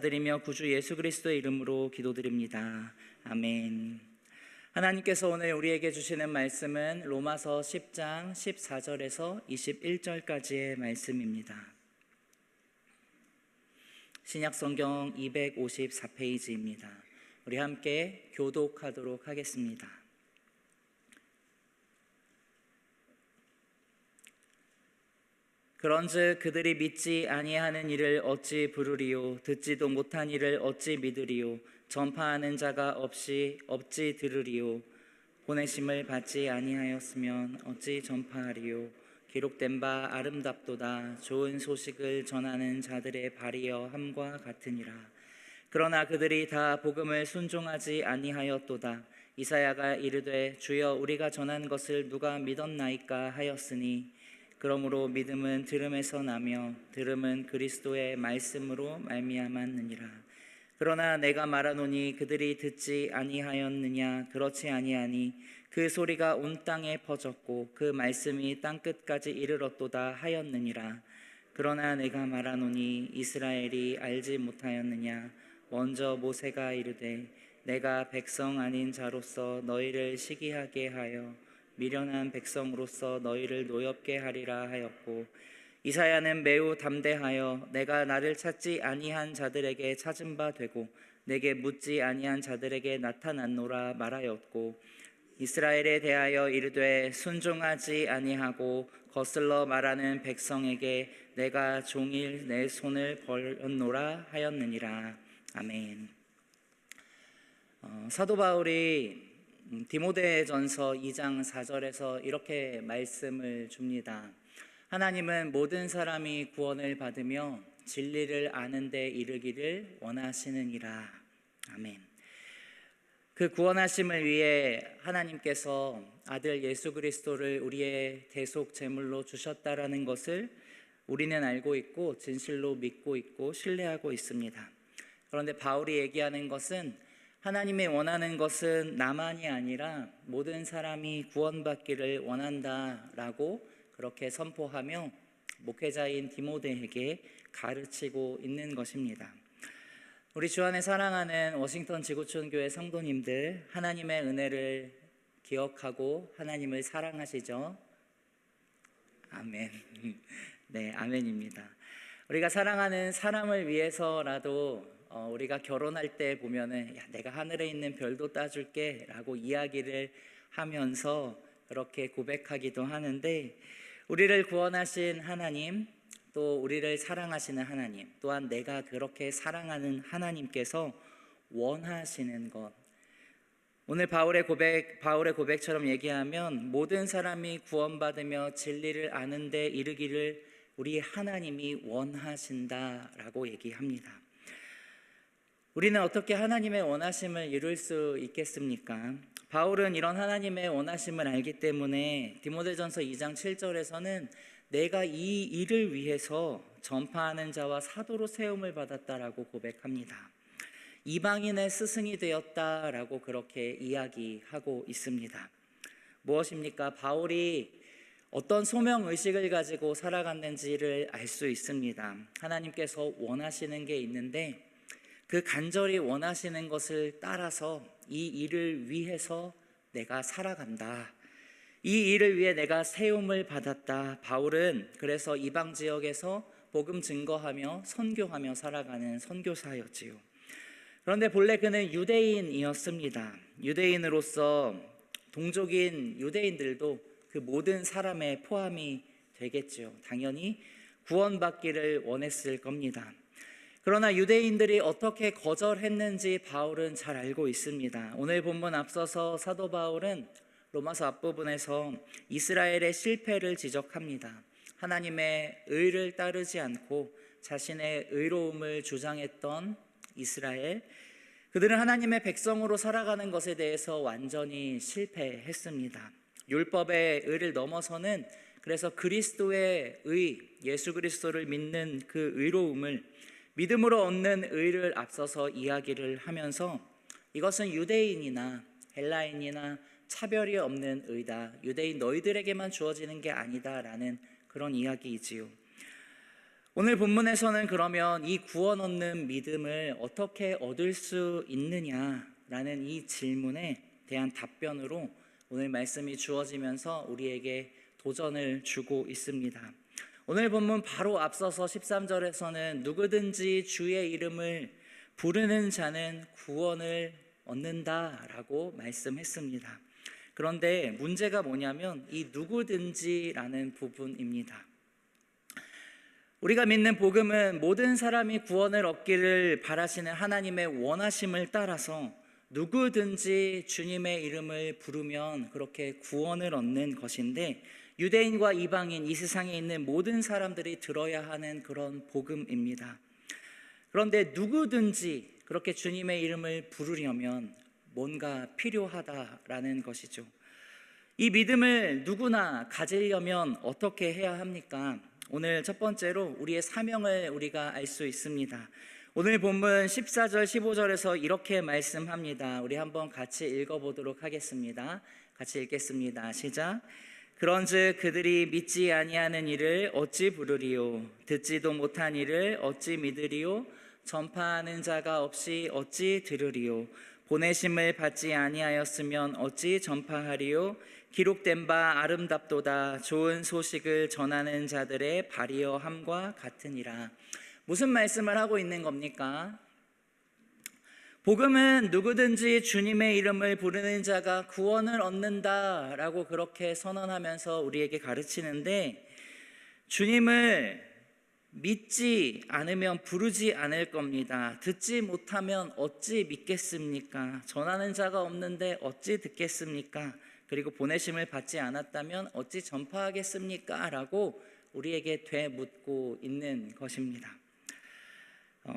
드리며 구주 예수 그리스도의 이름으로 기도드립니다. 아멘. 하나님께서 오늘 우리에게 주시는 말씀은 로마서 10장 14절에서 21절까지의 말씀입니다. 신약성경 254페이지입니다. 우리 함께 교독하도록 하겠습니다. 그런즉 그들이 믿지 아니하는 일을 어찌 부르리요? 듣지도 못한 일을 어찌 믿으리요? 전파하는 자가 없이 어찌 들으리요? 보내심을 받지 아니하였으면 어찌 전파하리요? 기록된 바 아름답도다. 좋은 소식을 전하는 자들의 발이여 함과 같으니라. 그러나 그들이 다 복음을 순종하지 아니하였도다. 이사야가 이르되 주여 우리가 전한 것을 누가 믿었나이까 하였으니 그러므로 믿음은 들음에서 나며 들음은 그리스도의 말씀으로 말미암았느니라. 그러나 내가 말하노니 그들이 듣지 아니하였느냐? 그렇지 아니하니 그 소리가 온 땅에 퍼졌고 그 말씀이 땅끝까지 이르렀도다 하였느니라. 그러나 내가 말하노니 이스라엘이 알지 못하였느냐? 먼저 모세가 이르되 내가 백성 아닌 자로서 너희를 시기하게 하여 미련한 백성으로서 너희를 노엽게 하리라 하였고, 이사야는 매우 담대하여 내가 나를 찾지 아니한 자들에게 찾은 바 되고 내게 묻지 아니한 자들에게 나타났노라 말하였고, 이스라엘에 대하여 이르되 순종하지 아니하고 거슬러 말하는 백성에게 내가 종일 내 손을 벌였노라 하였느니라. 아멘. 사도 바울이 디모데전서 2장 4절에서 이렇게 말씀을 줍니다. 하나님은 모든 사람이 구원을 받으며 진리를 아는 데 이르기를 원하시느니라. 아멘. 그 구원하심을 위해 하나님께서 아들 예수 그리스도를 우리의 대속 제물로 주셨다라는 것을 우리는 알고 있고 진실로 믿고 있고 신뢰하고 있습니다. 그런데 바울이 얘기하는 것은 하나님이 원하는 것은 나만이 아니라 모든 사람이 구원받기를 원한다라고 그렇게 선포하며 목회자인 디모데에게 가르치고 있는 것입니다. 우리 주 안에 사랑하는 워싱턴 지구촌 교회 성도님들, 하나님의 은혜를 기억하고 하나님을 사랑하시죠? 아멘. 네, 아멘입니다. 우리가 사랑하는 사람을 위해서라도 우리가 결혼할 때 보면은 내가 하늘에 있는 별도 따줄게 라고 이야기를 하면서 그렇게 고백하기도 하는데, 우리를 구원하신 하나님, 또 우리를 사랑하시는 하나님, 또한 내가 그렇게 사랑하는 하나님께서 원하시는 것, 오늘 바울의 고백처럼 얘기하면 모든 사람이 구원받으며 진리를 아는 데 이르기를 우리 하나님이 원하신다라고 얘기합니다. 우리는 어떻게 하나님의 원하심을 이룰 수 있겠습니까? 바울은 이런 하나님의 원하심을 알기 때문에 디모데전서 2장 7절에서는 내가 이 일을 위해서 전파하는 자와 사도로 세움을 받았다라고 고백합니다. 이방인의 스승이 되었다라고 그렇게 이야기하고 있습니다. 무엇입니까? 바울이 어떤 소명의식을 가지고 살아갔는지를 알 수 있습니다. 하나님께서 원하시는 게 있는데 그 간절히 원하시는 것을 따라서 이 일을 위해서 내가 살아간다. 이 일을 위해 내가 세움을 받았다. 바울은 그래서 이방 지역에서 복음 증거하며 선교하며 살아가는 선교사였지요. 그런데 본래 그는 유대인이었습니다. 유대인으로서 동족인 유대인들도 그 모든 사람에 포함이 되겠죠. 당연히 구원받기를 원했을 겁니다. 그러나 유대인들이 어떻게 거절했는지 바울은 잘 알고 있습니다. 오늘 본문 앞서서 사도 바울은 로마서 앞부분에서 이스라엘의 실패를 지적합니다. 하나님의 의를 따르지 않고 자신의 의로움을 주장했던 이스라엘, 그들은 하나님의 백성으로 살아가는 것에 대해서 완전히 실패했습니다. 율법의 의를 넘어서는 그래서 그리스도의 의, 예수 그리스도를 믿는 그 의로움을, 믿음으로 얻는 의를 앞서서 이야기를 하면서 이것은 유대인이나 헬라인이나 차별이 없는 의다, 유대인 너희들에게만 주어지는 게 아니다 라는 그런 이야기이지요. 오늘 본문에서는 그러면 이 구원 얻는 믿음을 어떻게 얻을 수 있느냐라는 이 질문에 대한 답변으로 오늘 말씀이 주어지면서 우리에게 도전을 주고 있습니다. 오늘 본문 바로 앞서서 13절에서는 누구든지 주의 이름을 부르는 자는 구원을 얻는다라고 말씀했습니다. 그런데 문제가 뭐냐면 이 누구든지라는 부분입니다. 우리가 믿는 복음은 모든 사람이 구원을 얻기를 바라시는 하나님의 원하심을 따라서 누구든지 주님의 이름을 부르면 그렇게 구원을 얻는 것인데, 유대인과 이방인, 이 세상에 있는 모든 사람들이 들어야 하는 그런 복음입니다. 그런데 누구든지 그렇게 주님의 이름을 부르려면 뭔가 필요하다라는 것이죠. 이 믿음을 누구나 가지려면 어떻게 해야 합니까? 오늘 첫 번째로 우리의 사명을 우리가 알 수 있습니다. 오늘 본문 14절 15절에서 이렇게 말씀합니다. 우리 한번 같이 읽어보도록 하겠습니다. 같이 읽겠습니다. 시작. 그런즉 그들이 믿지 아니하는 이를 어찌 부르리요? 듣지도 못한 이를 어찌 믿으리요? 전파하는 자가 없이 어찌 들으리요? 보내심을 받지 아니하였으면 어찌 전파하리요? 기록된 바 아름답도다. 좋은 소식을 전하는 자들의 발이여 함과 같으니라. 무슨 말씀을 하고 있는 겁니까? 복음은 누구든지 주님의 이름을 부르는 자가 구원을 얻는다라고 그렇게 선언하면서 우리에게 가르치는데, 주님을 믿지 않으면 부르지 않을 겁니다. 듣지 못하면 어찌 믿겠습니까? 전하는 자가 없는데 어찌 듣겠습니까? 그리고 보내심을 받지 않았다면 어찌 전파하겠습니까? 라고 우리에게 되묻고 있는 것입니다.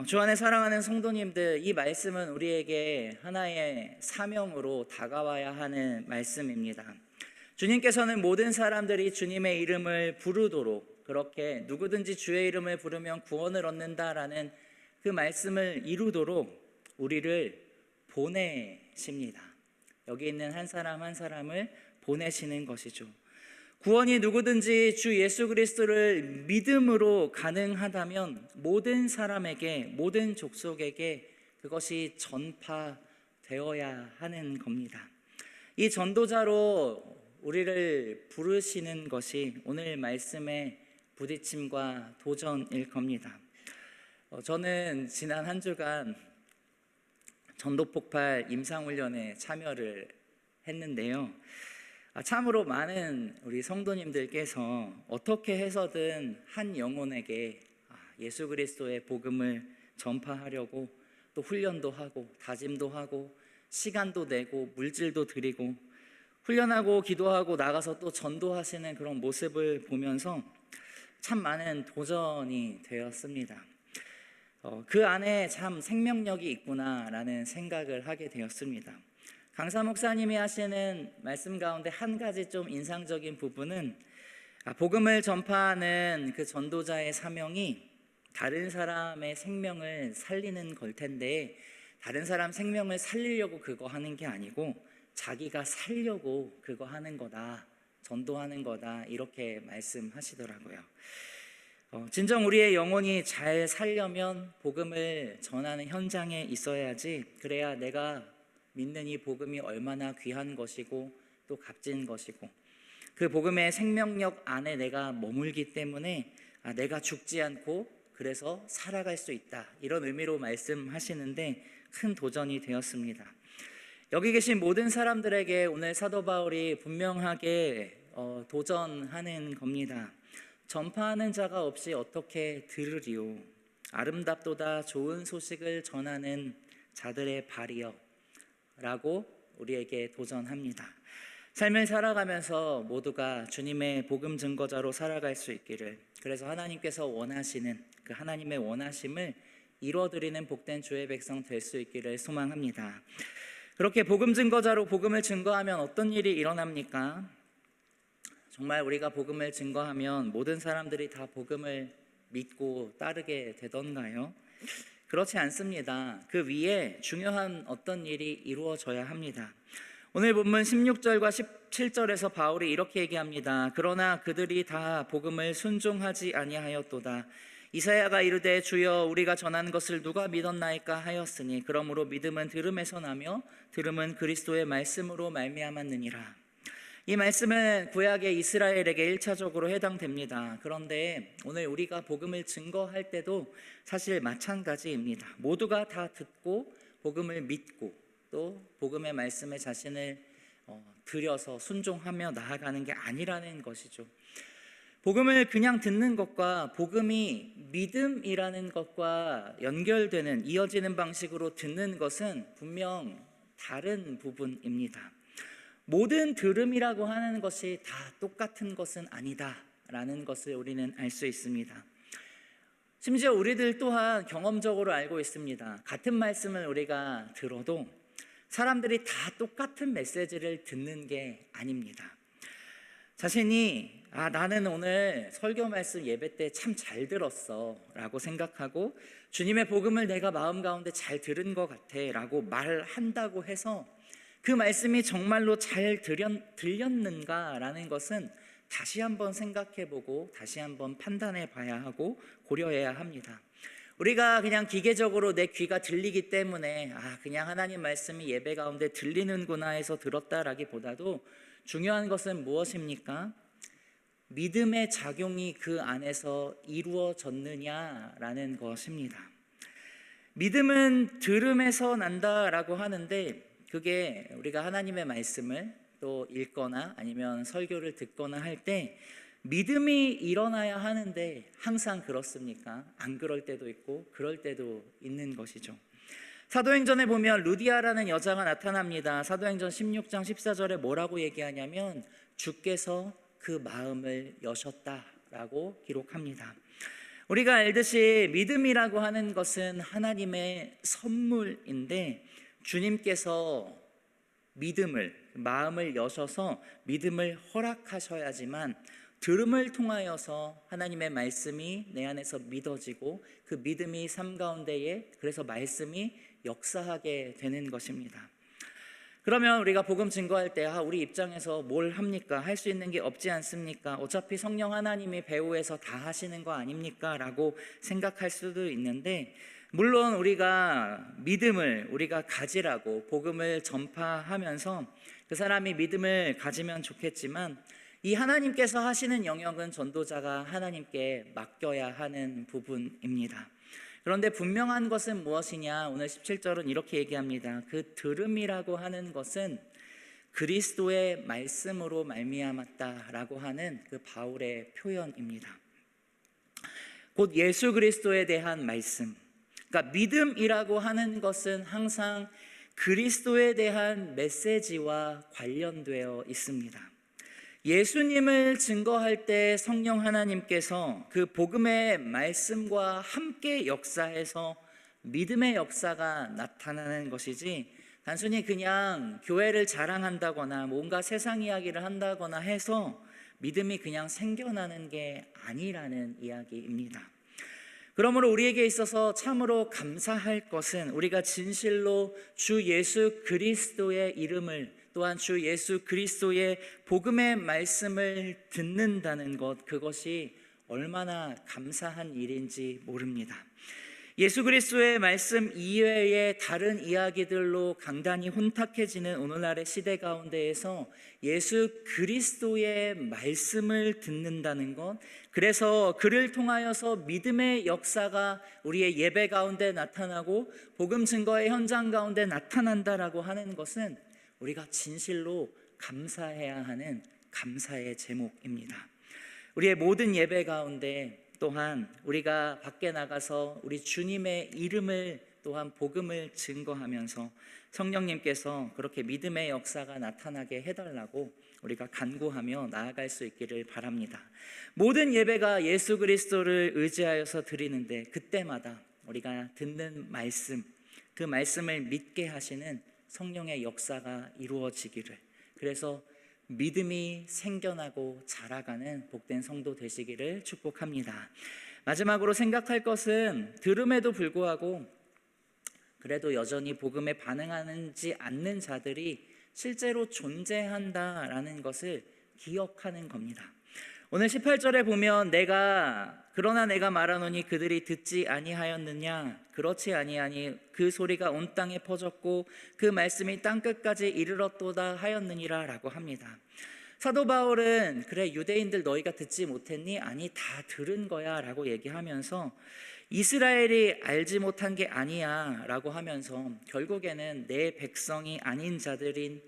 주 안에 사랑하는 성도님들, 이 말씀은 우리에게 하나의 사명으로 다가와야 하는 말씀입니다. 주님께서는 모든 사람들이 주님의 이름을 부르도록, 그렇게 누구든지 주의 이름을 부르면 구원을 얻는다라는 그 말씀을 이루도록 우리를 보내십니다. 여기 있는 한 사람 한 사람을 보내시는 것이죠. 구원이 누구든지 주 예수 그리스도를 믿음으로 가능하다면 모든 사람에게, 모든 족속에게 그것이 전파되어야 하는 겁니다. 이 전도자로 우리를 부르시는 것이 오늘 말씀의 부딪힘과 도전일 겁니다. 저는 지난 한 주간 전도폭발 임상훈련에 참여를 했는데요. 참으로 많은 우리 성도님들께서 어떻게 해서든 한 영혼에게 예수 그리스도의 복음을 전파하려고 또 훈련도 하고 다짐도 하고 시간도 내고 물질도 드리고 훈련하고 기도하고 나가서 또 전도하시는 그런 모습을 보면서 참 많은 도전이 되었습니다. 그 안에 참 생명력이 있구나라는 생각을 하게 되었습니다. 강사 목사님이 하시는 말씀 가운데 한 가지 좀 인상적인 부분은 복음을 전파하는 그 전도자의 사명이 다른 사람의 생명을 살리는 걸 텐데, 다른 사람 생명을 살리려고 그거 하는 게 아니고 자기가 살려고 그거 하는 거다, 전도하는 거다, 이렇게 말씀하시더라고요. 진정 우리의 영혼이 잘 살려면 복음을 전하는 현장에 있어야지, 그래야 내가 믿는 이 복음이 얼마나 귀한 것이고 또 값진 것이고 그 복음의 생명력 안에 내가 머물기 때문에 내가 죽지 않고 그래서 살아갈 수 있다, 이런 의미로 말씀하시는데 큰 도전이 되었습니다. 여기 계신 모든 사람들에게 오늘 사도 바울이 분명하게 도전하는 겁니다. 전파하는 자가 없이 어떻게 들으리요? 아름답도다. 좋은 소식을 전하는 자들의 발이여 라고 우리에게 도전합니다. 삶을 살아가면서 모두가 주님의 복음 증거자로 살아갈 수 있기를, 그래서 하나님께서 원하시는 그 하나님의 원하심을 이루어드리는 복된 주의 백성 될 수 있기를 소망합니다. 그렇게 복음 증거자로 복음을 증거하면 어떤 일이 일어납니까? 정말 우리가 복음을 증거하면 모든 사람들이 다 복음을 믿고 따르게 되던가요? 그렇지 않습니다. 그 위에 중요한 어떤 일이 이루어져야 합니다. 오늘 본문 16절과 17절에서 바울이 이렇게 얘기합니다. 그러나 그들이 다 복음을 순종하지 아니하였도다. 이사야가 이르되 주여 우리가 전하는 것을 누가 믿었나이까 하였으니 그러므로 믿음은 들음에서 나며 들음은 그리스도의 말씀으로 말미암았느니라. 이 말씀은 구약의 이스라엘에게 1차적으로 해당됩니다. 그런데 오늘 우리가 복음을 증거할 때도 사실 마찬가지입니다. 모두가 다 듣고 복음을 믿고 또 복음의 말씀에 자신을 들여서 순종하며 나아가는 게 아니라는 것이죠. 복음을 그냥 듣는 것과 복음이 믿음이라는 것과 연결되는, 이어지는 방식으로 듣는 것은 분명 다른 부분입니다. 모든 들음이라고 하는 것이 다 똑같은 것은 아니다라는 것을 우리는 알 수 있습니다. 심지어 우리들 또한 경험적으로 알고 있습니다. 같은 말씀을 우리가 들어도 사람들이 다 똑같은 메시지를 듣는 게 아닙니다. 자신이 나는 오늘 설교 말씀 예배 때 참 잘 들었어 라고 생각하고 주님의 복음을 내가 마음 가운데 잘 들은 것 같아 라고 말한다고 해서 그 말씀이 정말로 잘 들렸는가 라는 것은 다시 한번 생각해보고 다시 한번 판단해 봐야 하고 고려해야 합니다. 우리가 그냥 기계적으로 내 귀가 들리기 때문에 그냥 하나님 말씀이 예배 가운데 들리는구나 해서 들었다라기보다도 중요한 것은 무엇입니까? 믿음의 작용이 그 안에서 이루어졌느냐라는 것입니다. 믿음은 들음에서 난다라고 하는데 그게 우리가 하나님의 말씀을 또 읽거나 아니면 설교를 듣거나 할 때 믿음이 일어나야 하는데 항상 그렇습니까? 안 그럴 때도 있고 그럴 때도 있는 것이죠. 사도행전에 보면 루디아라는 여자가 나타납니다. 사도행전 16장 14절에 뭐라고 얘기하냐면 주께서 그 마음을 여셨다라고 기록합니다. 우리가 알듯이 믿음이라고 하는 것은 하나님의 선물인데 주님께서 마음을 여셔서 믿음을 허락하셔야지만 들음을 통하여서 하나님의 말씀이 내 안에서 믿어지고 그 믿음이 삶 가운데에 그래서 말씀이 역사하게 되는 것입니다. 그러면 우리가 복음 증거할 때 우리 입장에서 뭘 합니까? 할 수 있는 게 없지 않습니까? 어차피 성령 하나님이 배후에서 다 하시는 거 아닙니까? 라고 생각할 수도 있는데 물론 우리가 믿음을 우리가 가지라고 복음을 전파하면서 그 사람이 믿음을 가지면 좋겠지만 이 하나님께서 하시는 영역은 전도자가 하나님께 맡겨야 하는 부분입니다. 그런데 분명한 것은 무엇이냐? 오늘 17절은 이렇게 얘기합니다. 그 들음이라고 하는 것은 그리스도의 말씀으로 말미암았다라고 하는 그 바울의 표현입니다. 곧 예수 그리스도에 대한 말씀. 그러니까 믿음이라고 하는 것은 항상 그리스도에 대한 메시지와 관련되어 있습니다. 예수님을 증거할 때 성령 하나님께서 그 복음의 말씀과 함께 역사해서 믿음의 역사가 나타나는 것이지 단순히 그냥 교회를 자랑한다거나 뭔가 세상 이야기를 한다거나 해서 믿음이 그냥 생겨나는 게 아니라는 이야기입니다. 그러므로 우리에게 있어서 참으로 감사할 것은 우리가 진실로 주 예수 그리스도의 이름을 또한 주 예수 그리스도의 복음의 말씀을 듣는다는 것, 그것이 얼마나 감사한 일인지 모릅니다. 예수 그리스도의 말씀 이외의 다른 이야기들로 강단이 혼탁해지는 오늘날의 시대 가운데에서 예수 그리스도의 말씀을 듣는다는 것, 그래서 그를 통하여서 믿음의 역사가 우리의 예배 가운데 나타나고 복음 증거의 현장 가운데 나타난다라고 하는 것은 우리가 진실로 감사해야 하는 감사의 제목입니다. 우리의 모든 예배 가운데 또한 우리가 밖에 나가서 우리 주님의 이름을 또한 복음을 증거하면서 성령님께서 그렇게 믿음의 역사가 나타나게 해달라고 우리가 간구하며 나아갈 수 있기를 바랍니다. 모든 예배가 예수 그리스도를 의지하여서 드리는데 그때마다 우리가 듣는 말씀, 그 말씀을 믿게 하시는 성령의 역사가 이루어지기를, 그래서 믿음이 생겨나고 자라가는 복된 성도 되시기를 축복합니다. 마지막으로 생각할 것은 들음에도 불구하고 그래도 여전히 복음에 반응하지 않는 자들이 실제로 존재한다라는 것을 기억하는 겁니다. 오늘 18절에 보면 내가 그러나 내가 말하노니 그들이 듣지 아니하였느냐? 그렇지 아니하니 그 소리가 온 땅에 퍼졌고 그 말씀이 땅끝까지 이르렀도다 하였느니라 라고 합니다. 사도 바울은 그래 유대인들 너희가 듣지 못했니? 아니 다 들은 거야 라고 얘기하면서 이스라엘이 알지 못한 게 아니야 라고 하면서 결국에는 내 백성이 아닌 자들인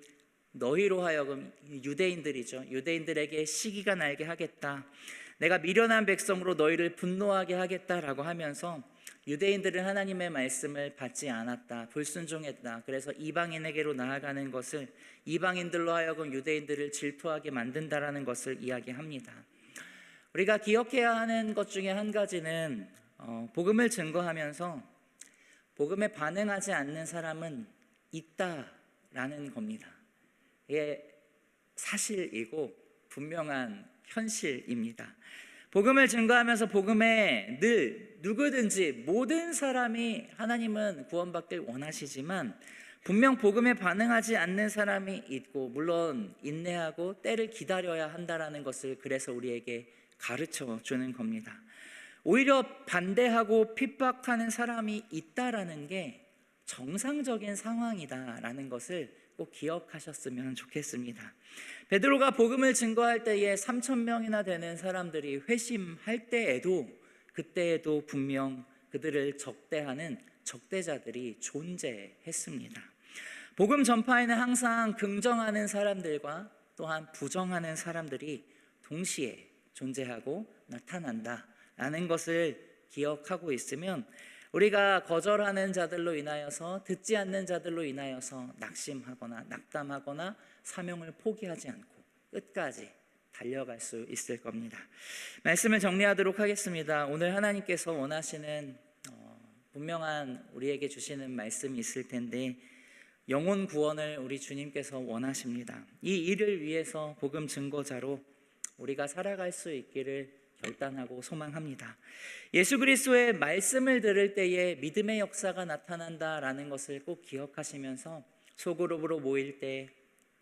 너희로 하여금 유대인들이죠. 유대인들에게 시기가 날게 하겠다. 내가 미련한 백성으로 너희를 분노하게 하겠다라고 하면서 유대인들은 하나님의 말씀을 받지 않았다. 불순종했다. 그래서 이방인에게로 나아가는 것을 이방인들로 하여금 유대인들을 질투하게 만든다라는 것을 이야기합니다. 우리가 기억해야 하는 것 중에 한 가지는 복음을 증거하면서 복음에 반응하지 않는 사람은 있다라는 겁니다. 이게 사실이고 분명한 현실입니다. 복음을 증거하면서 복음에 늘 누구든지 모든 사람이 하나님은 구원받길 원하시지만 분명 복음에 반응하지 않는 사람이 있고 물론 인내하고 때를 기다려야 한다라는 것을 그래서 우리에게 가르쳐 주는 겁니다. 오히려 반대하고 핍박하는 사람이 있다라는 게 정상적인 상황이다라는 것을 꼭 기억하셨으면 좋겠습니다. 베드로가 복음을 증거할 때에 3,000명이나 되는 사람들이 회심할 때에도 그때에도 분명 그들을 적대하는 적대자들이 존재했습니다. 복음 전파에는 항상 긍정하는 사람들과 또한 부정하는 사람들이 동시에 존재하고 나타난다라는 것을 기억하고 있으면 우리가 거절하는 자들로 인하여서 듣지 않는 자들로 인하여서 낙심하거나 낙담하거나 사명을 포기하지 않고 끝까지 달려갈 수 있을 겁니다. 말씀을 정리하도록 하겠습니다. 오늘 하나님께서 원하시는 분명한 우리에게 주시는 말씀이 있을 텐데 영혼 구원을 우리 주님께서 원하십니다. 이 일을 위해서 복음 증거자로 우리가 살아갈 수 있기를 결단하고 소망합니다. 예수 그리스도의 말씀을 들을 때에 믿음의 역사가 나타난다라는 것을 꼭 기억하시면서 소그룹으로 모일 때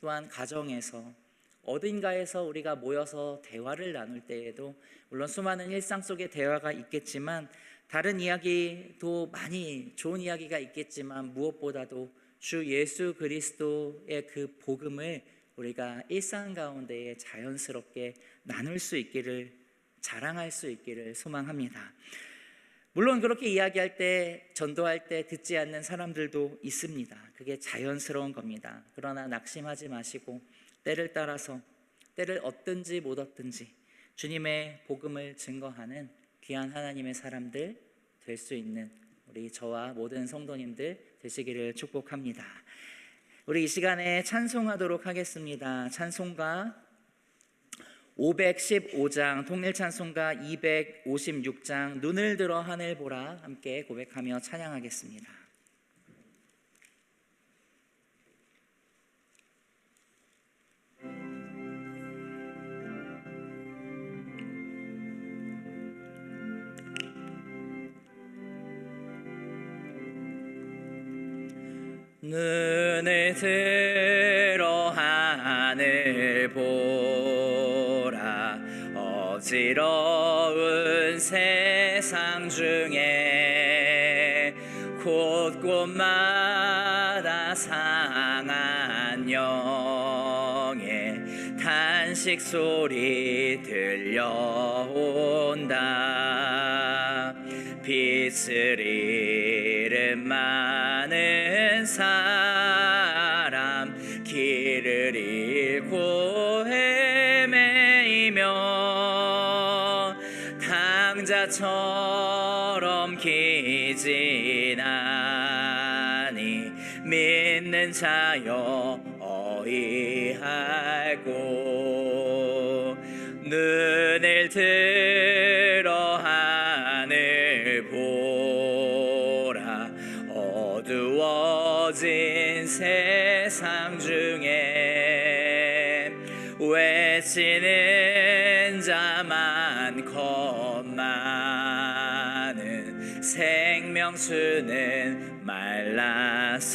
또한 가정에서 어딘가에서 우리가 모여서 대화를 나눌 때에도 물론 수많은 일상 속의 대화가 있겠지만 다른 이야기도 많이 좋은 이야기가 있겠지만 무엇보다도 주 예수 그리스도의 그 복음을 우리가 일상 가운데에 자연스럽게 나눌 수 있기를 자랑할 수 있기를 소망합니다. 물론 그렇게 이야기할 때 전도할 때 듣지 않는 사람들도 있습니다. 그게 자연스러운 겁니다. 그러나 낙심하지 마시고 때를 따라서 때를 얻든지 못 얻든지 주님의 복음을 증거하는 귀한 하나님의 사람들 될 수 있는 우리 저와 모든 성도님들 되시기를 축복합니다. 우리 이 시간에 찬송하도록 하겠습니다. 찬송가 515장, 통일찬송가 256장 눈을 들어 하늘 보라 함께 고백하며 찬양하겠습니다. 눈을 들어 하늘 보라 어지러운 세상 중에 곳곳마다 상한 영의 탄식 소리 들려온다. 빛을 잃은 많은 사람 길을 잃고 헤매이며 당자처럼 기진하니 믿는 자여 어이할꼬. 눈을 들어 하늘 보라 어두워진 세상 중에 외치는 자 많고 많은 생명수는 말랐어라.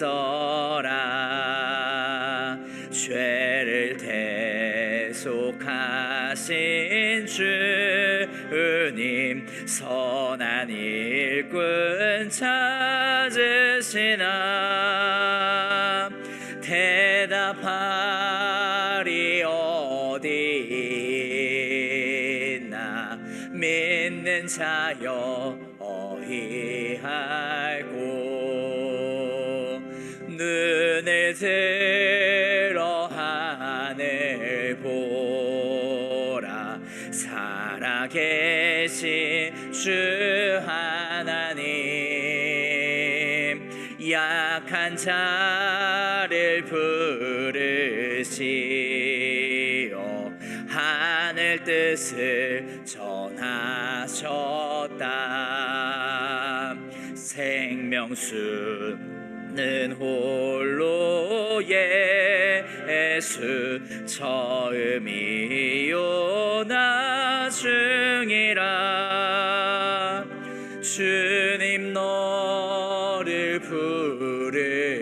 죄를 대속하신 주님 나는 찾으시나 대답하리 어디 있나 믿는 자여 어이할꼬 눈을 들어 하늘 보라 살아계신 주 하나님 약한 자를 부르시어 하늘 뜻을 전하셨다 생명수는 홀로 예수 처음이요 나중이라 주님 너를 부르신다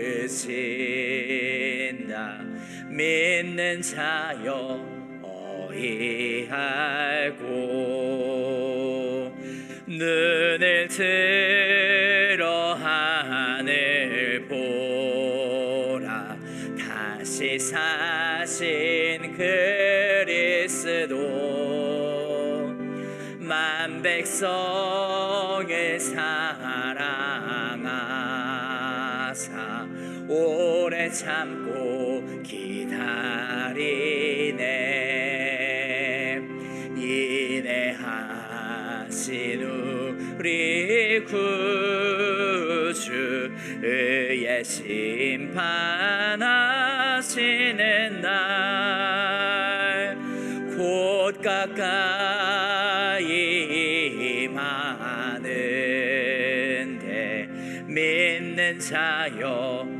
믿는 자여 어이할꼬 눈을 들어 하늘 보라 다시 사신 그리스도 만 백성을 사랑하사 오래 참고 기다리네 인내하신 우리 구주 의의 심판하시는 날 곧 가까이 임하는데 믿는 자여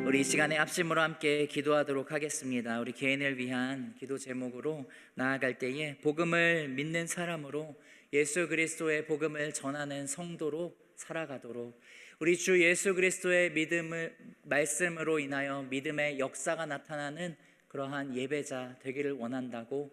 우리 이 시간에 합심으로 함께 기도하도록 하겠습니다. 우리 개인을 위한 기도 제목으로 나아갈 때에 복음을 믿는 사람으로 예수 그리스도의 복음을 전하는 성도로 살아가도록 우리 주 예수 그리스도의 말씀으로 인하여 믿음의 역사가 나타나는 그러한 예배자 되기를 원한다고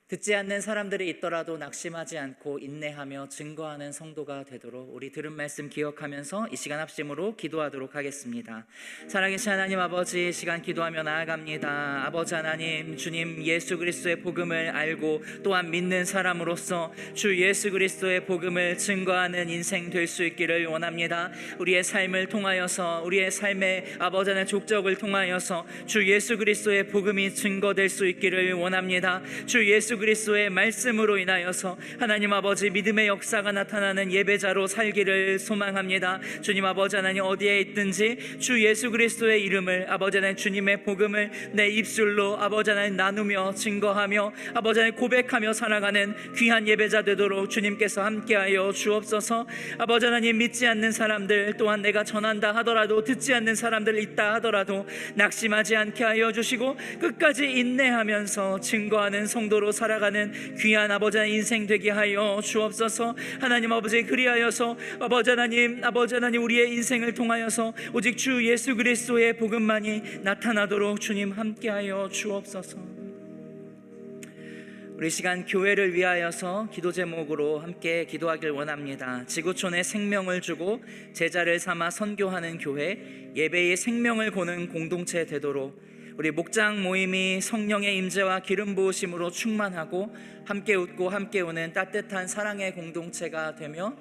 듣지 않는 사람들이 있더라도 낙심하지 않고 인내하며 증거하는 성도가 되도록 우리 들은 말씀 기억하면서 이 시간 합심으로 기도하도록 하겠습니다. 살아계신 하나님 아버지 시간 기도하며 나아갑니다. 아버지 하나님 주님 예수 그리스도의 복음을 알고 또한 믿는 사람으로서 주 예수 그리스도의 복음을 증거하는 인생 될 수 있기를 원합니다. 우리의 삶을 통하여서 우리의 삶의 아버지 하나님 족적을 통하여서 주 예수 그리스도의 복음이 증거될 수 있기를 원합니다. 주 예수 그리스도의 말씀으로 인하여서 하나님 아버지 믿음의 역사가 나타나는 예배자로 살기를 소망합니다. 주님 아버지 하나님 어디에 있든지 주 예수 그리스도의 이름을 아버지 하나님 주님의 복음을 내 입술로 아버지 하나님 나누며 증거하며 아버지 하나님 고백하며 살아가는 귀한 예배자 되도록 주님께서 함께하여 주옵소서. 아버지 하나님 믿지 않는 사람들 또한 내가 전한다 하더라도 듣지 않는 사람들 있다 하더라도 낙심하지 않게 하여 주시고 끝까지 인내하면서 증거하는 성도로 살아가는 귀한 아버지 하나님 인생 되게 하여 주옵소서. 하나님 아버지 그리하여서 아버지 하나님 우리의 인생을 통하여서 오직 주 예수 그리스도의 복음만이 나타나도록 주님 함께하여 주옵소서. 우리 시간 교회를 위하여서 기도 제목으로 함께 기도하길 원합니다. 지구촌에 생명을 주고 제자를 삼아 선교하는 교회, 예배의 생명을 거는 공동체 되도록 우리 목장 모임이 성령의 임재와 기름 부으심으로 충만하고 함께 웃고 함께 우는 따뜻한 사랑의 공동체가 되며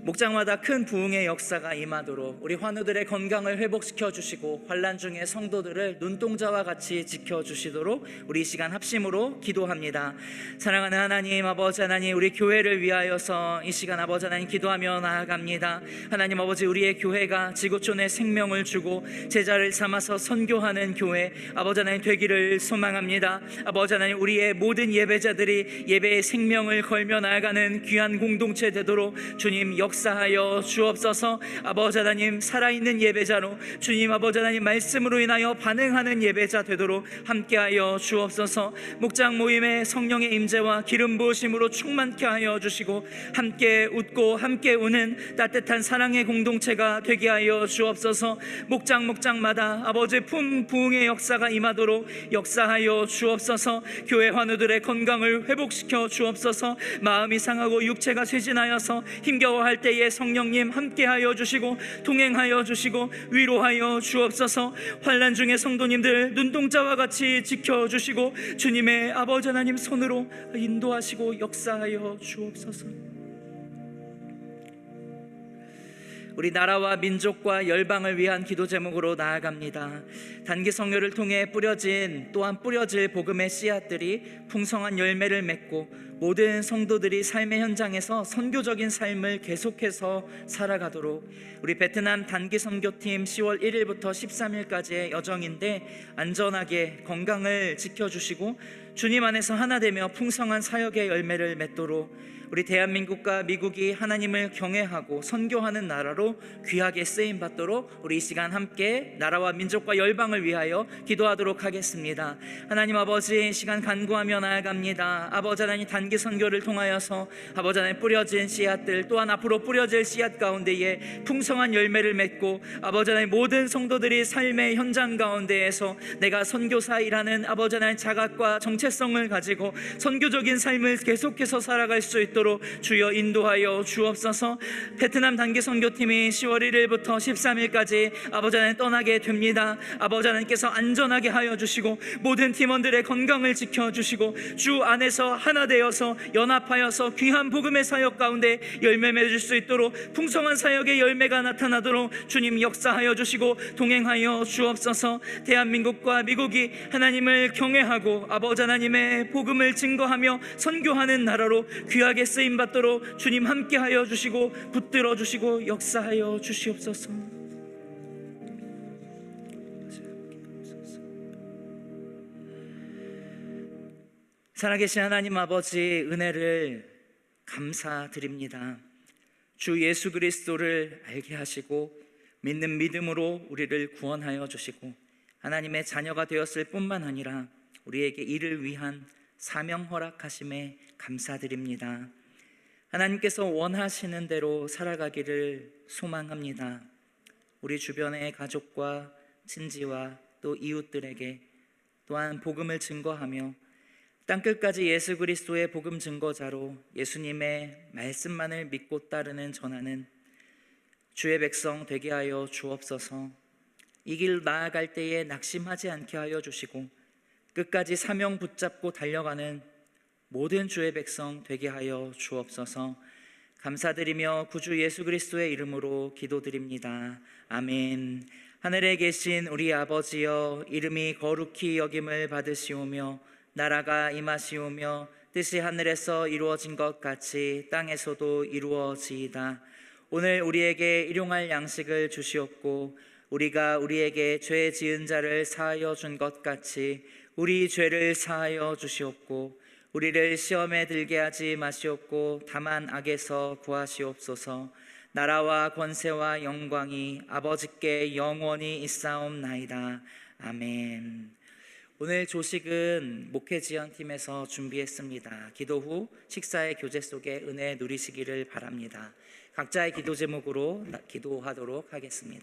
목장마다 큰 부흥의 역사가 임하도록 우리 환우들의 건강을 회복시켜 주시고 환난 중에 성도들을 눈동자와 같이 지켜주시도록 우리 이 시간 합심으로 기도합니다. 사랑하는 하나님 아버지 하나님 우리 교회를 위하여서 이 시간 아버지 하나님 기도하며 나아갑니다. 하나님 아버지 우리의 교회가 지구촌에 생명을 주고 제자를 삼아서 선교하는 교회 아버지 하나님 되기를 소망합니다. 아버지 하나님 우리의 모든 예배자들이 예배의 생명을 걸며 나아가는 귀한 공동체 되도록 주님 역사 역사하여 주옵소서. 아버지 하나님, 살아있는 예배자로 주님 아버지 하나님 말씀으로 인하여 반응하는 예배자 되도록 함께하여 주옵소서. 목장 모임에 성령의 임재와 기름 부으심으로 충만케 하여 주시고 함께 웃고 함께 우는 따뜻한 사랑의 공동체가 되게 하여 주옵소서. 목장마다 아버지 부흥의 역사가 임하도록 역사하여 주옵소서. 교회 환우들의 건강을 회복시켜 주옵소서. 마음이 상하고 육체가 쇠진하여서 힘겨워할 때에 성령님 함께하여 주시고 동행하여 주시고 위로하여 주옵소서. 환난 중에 성도님들 눈동자와 같이 지켜주시고 주님의 아버지 하나님 손으로 인도하시고 역사하여 주옵소서. 우리 나라와 민족과 열방을 위한 기도 제목으로 나아갑니다. 단기 성교를 통해 또한 뿌려질 복음의 씨앗들이 풍성한 열매를 맺고 모든 성도들이 삶의 현장에서 선교적인 삶을 계속해서 살아가도록 우리 베트남 단기 선교팀 10월 1일부터 13일까지의 여정인데 안전하게 건강을 지켜주시고 주님 안에서 하나 되며 풍성한 사역의 열매를 맺도록 우리 대한민국과 미국이 하나님을 경외하고 선교하는 나라로 귀하게 쓰임받도록 우리 이 시간 함께 나라와 민족과 열방을 위하여 기도하도록 하겠습니다. 하나님 아버지, 시간 간구하며 나아갑니다. 아버지 하나님, 단기 선교를 통하여서 아버지 하나님 뿌려진 씨앗들 또한 앞으로 뿌려질 씨앗 가운데에 풍성한 열매를 맺고 아버지 하나님 모든 성도들이 삶의 현장 가운데에서 내가 선교사이라는 아버지 하나님 자각과 정체성을 가지고 선교적인 삶을 계속해서 살아갈 수 있도록 주여 인도하여 주옵소서. 베트남 단기 선교팀이 10월 1일부터 13일까지 아버지 하나님 떠나게 됩니다. 아버지 하나님께서 안전하게 하여 주시고 모든 팀원들의 건강을 지켜주시고 주 안에서 하나 되어서 연합하여서 귀한 복음의 사역 가운데 열매 맺을 수 있도록 풍성한 사역의 열매가 나타나도록 주님 역사하여 주시고 동행하여 주옵소서. 대한민국과 미국이 하나님을 경외하고 아버지 하나님의 복음을 증거하며 선교하는 나라로 귀하게 쓰임받도록 주님 함께하여 주시고 붙들어 주시고 역사하여 주시옵소서. 살아계신 하나님 아버지, 은혜를 감사드립니다. 주 예수 그리스도를 알게 하시고 믿는 믿음으로 우리를 구원하여 주시고 하나님의 자녀가 되었을 뿐만 아니라 우리에게 이를 위한 사명 허락하심에 감사드립니다. 하나님께서 원하시는 대로 살아가기를 소망합니다. 우리 주변의 가족과 친지와 또 이웃들에게 또한 복음을 증거하며 땅끝까지 예수 그리스도의 복음 증거자로 예수님의 말씀만을 믿고 따르는 전하는 주의 백성 되게 하여 주옵소서. 이 길 나아갈 때에 낙심하지 않게 하여 주시고 끝까지 사명 붙잡고 달려가는 모든 주의 백성 되게 하여 주옵소서. 감사드리며 구주 예수 그리스도의 이름으로 기도드립니다. 아멘. 하늘에 계신 우리 아버지여, 이름이 거룩히 여김을 받으시오며 나라가 임하시오며 뜻이 하늘에서 이루어진 것 같이 땅에서도 이루어지이다. 오늘 우리에게 일용할 양식을 주시옵고 우리가 우리에게 죄 지은 자를 사하여 준 것 같이 우리 죄를 사하여 주시옵고 우리를 시험에 들게 하지 마시옵고 다만 악에서 구하시옵소서. 나라와 권세와 영광이 아버지께 영원히 있사옵나이다. 아멘. 오늘 조식은 목회지원팀에서 준비했습니다. 기도 후 식사의 교제 속에 은혜 누리시기를 바랍니다. 각자의 기도 제목으로 기도하도록 하겠습니다.